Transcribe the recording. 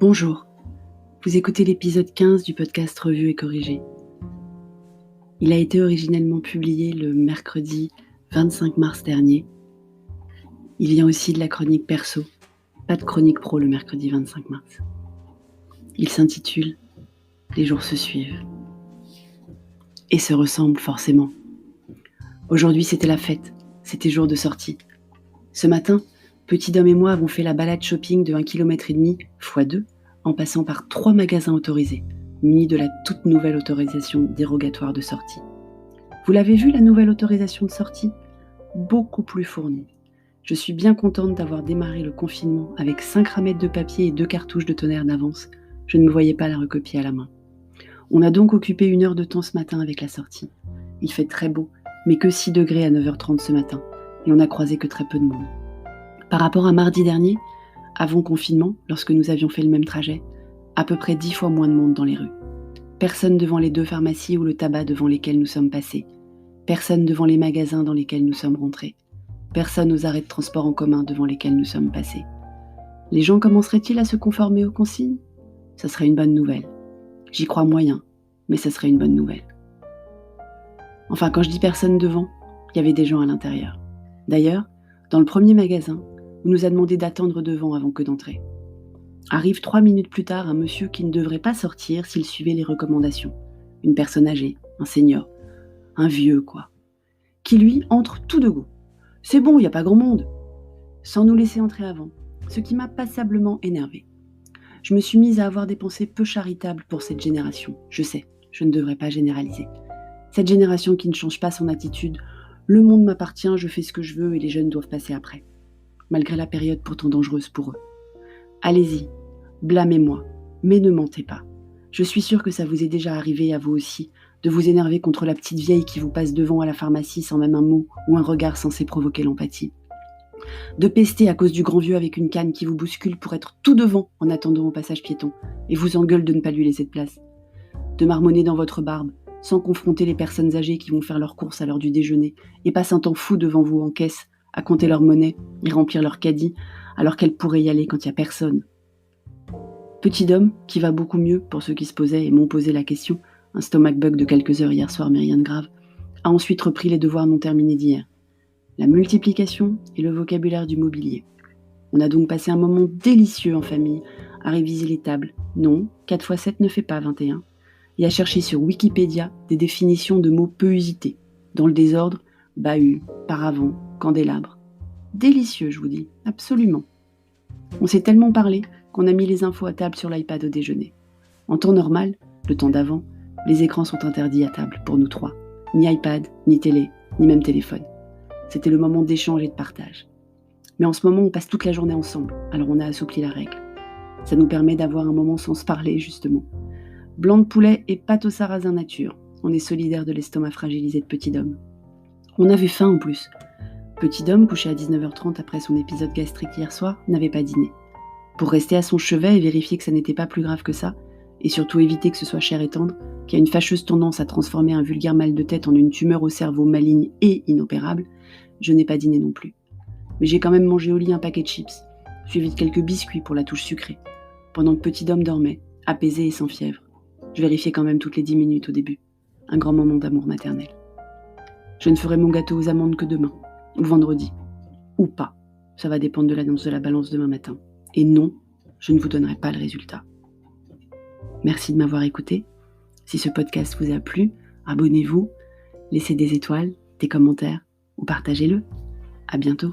Bonjour, vous écoutez l'épisode 15 du podcast Revu et Corrigé. Il a été originellement publié le mercredi 25 mars dernier. Il vient aussi de la chronique perso, pas de chronique pro le mercredi 25 mars. Il s'intitule « Les jours se suivent » et se ressemblent forcément. Aujourd'hui c'était la fête, c'était jour de sortie. Ce matin, Petit Dom et moi avons fait la balade shopping de 1,5 km x 2 en passant par 3 magasins autorisés, munis de la toute nouvelle autorisation dérogatoire de sortie. Vous l'avez vu, la nouvelle autorisation de sortie ? Beaucoup plus fournie. Je suis bien contente d'avoir démarré le confinement avec 5 ramettes de papier et 2 cartouches de tonnerre d'avance. Je ne me voyais pas la recopier à la main. On a donc occupé 1 heure de temps ce matin avec la sortie. Il fait très beau, mais que 6 degrés à 9h30 ce matin, et on n'a croisé que très peu de monde. Par rapport à mardi dernier, avant confinement, lorsque nous avions fait le même trajet, à peu près 10 fois moins de monde dans les rues. Personne devant les 2 pharmacies ou le tabac devant lesquels nous sommes passés. Personne devant les magasins dans lesquels nous sommes rentrés. Personne aux arrêts de transport en commun devant lesquels nous sommes passés. Les gens commenceraient-ils à se conformer aux consignes ? Ça serait une bonne nouvelle. J'y crois moyen, mais ça serait une bonne nouvelle. Enfin, quand je dis personne devant, il y avait des gens à l'intérieur. D'ailleurs, dans le premier magasin, on nous a demandé d'attendre devant avant que d'entrer. Arrive 3 minutes plus tard un monsieur qui ne devrait pas sortir s'il suivait les recommandations. Une personne âgée, un senior, un vieux quoi, qui lui entre tout de go. C'est bon, il n'y a pas grand monde. Sans nous laisser entrer avant, ce qui m'a passablement énervée. Je me suis mise à avoir des pensées peu charitables pour cette génération. Je sais, je ne devrais pas généraliser. Cette génération qui ne change pas son attitude, le monde m'appartient, je fais ce que je veux et les jeunes doivent passer après. Malgré la période pourtant dangereuse pour eux. Allez-y, blâmez-moi, mais ne mentez pas. Je suis sûre que ça vous est déjà arrivé à vous aussi, de vous énerver contre la petite vieille qui vous passe devant à la pharmacie sans même un mot ou un regard censé provoquer l'empathie. De pester à cause du grand vieux avec une canne qui vous bouscule pour être tout devant en attendant au passage piéton et vous engueule de ne pas lui laisser de place. De marmonner dans votre barbe, sans confronter les personnes âgées qui vont faire leurs courses à l'heure du déjeuner et passent un temps fou devant vous en caisse, à compter leur monnaie et remplir leur caddie alors qu'elles pourraient y aller quand il n'y a personne. Petit Dom, qui va beaucoup mieux pour ceux qui se posaient et m'ont posé la question, un stomac bug de quelques heures hier soir mais rien de grave, a ensuite repris les devoirs non terminés d'hier. La multiplication et le vocabulaire du mobilier. On a donc passé un moment délicieux en famille à réviser les tables. Non, 4 x 7 ne fait pas 21. Et à chercher sur Wikipédia des définitions de mots peu usités. Dans le désordre, bahut, paravent, candélabre. Délicieux, je vous dis, absolument. On s'est tellement parlé qu'on a mis les infos à table sur l'iPad au déjeuner. En temps normal, le temps d'avant, les écrans sont interdits à table pour nous 3. Ni iPad, ni télé, ni même téléphone. C'était le moment d'échange et de partage. Mais en ce moment, on passe toute la journée ensemble, alors on a assoupli la règle. Ça nous permet d'avoir un moment sans se parler, justement. Blanc de poulet et pâte au sarrasin nature. On est solidaire de l'estomac fragilisé de Petit Dom. On avait faim en plus. Petit Dom, couché à 19h30 après son épisode gastrique hier soir, n'avait pas dîné. Pour rester à son chevet et vérifier que ça n'était pas plus grave que ça, et surtout éviter que ce soit cher et tendre, qui a une fâcheuse tendance à transformer un vulgaire mal de tête en une tumeur au cerveau maligne et inopérable, je n'ai pas dîné non plus. Mais j'ai quand même mangé au lit un paquet de chips, suivi de quelques biscuits pour la touche sucrée, pendant que Petit Dom dormait, apaisé et sans fièvre. Je vérifiais quand même toutes les 10 minutes au début. Un grand moment d'amour maternel. Je ne ferai mon gâteau aux amandes que demain, ou vendredi, ou pas. Ça va dépendre de l'annonce de la balance demain matin. Et non, je ne vous donnerai pas le résultat. Merci de m'avoir écouté. Si ce podcast vous a plu, abonnez-vous, laissez des étoiles, des commentaires ou partagez-le. À bientôt.